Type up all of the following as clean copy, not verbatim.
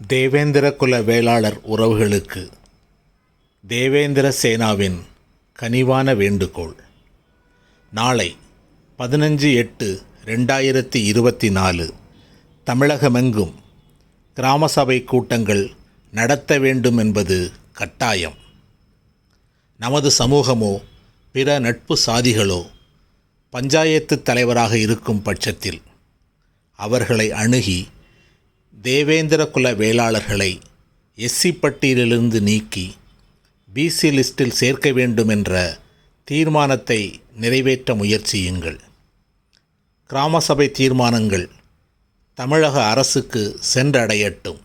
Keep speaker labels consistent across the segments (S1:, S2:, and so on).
S1: தேவேந்திர குல வேளாளர் உறவுகளுக்கு தேவேந்திர சேனாவின் கனிவான வேண்டுகோள். நாளை 15/8/2024 தமிழகமெங்கும் கிராம சபை கூட்டங்கள் நடத்த வேண்டும் என்பது கட்டாயம். நமது சமூகமோ பிற நட்பு சாதிகளோ பஞ்சாயத்து தலைவராக இருக்கும் பட்சத்தில் அவர்களை அணுகி தேவேந்திர குல வேளாளர்களை எஸ்சி பட்டியலிலிருந்து நீக்கி பிசி லிஸ்டில் சேர்க்க வேண்டும் என்ற தீர்மானத்தை நிறைவேற்ற முயற்சியுங்கள். கிராம சபை தீர்மானங்கள் தமிழக அரசுக்கு சென்றடையட்டும்.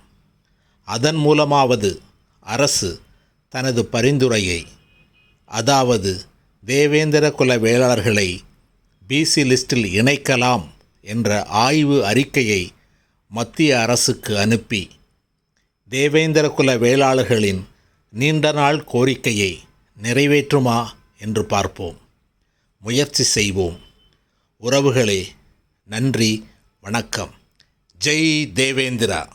S1: அதன் மூலமாவது அரசு தனது பரிந்துரையை, அதாவது தேவேந்திர குல வேளாளர்களை பிசி லிஸ்டில் இணைக்கலாம் என்ற ஆய்வு அறிக்கையை மத்திய அரசுக்கு அனுப்பி தேவேந்திர குல வேளாளர்களின் நீண்ட நாள் கோரிக்கையை நிறைவேற்றுமா என்று பார்ப்போம். முயற்சி செய்வோம். உறவுகளே, நன்றி, வணக்கம். ஜெய் தேவேந்திரா.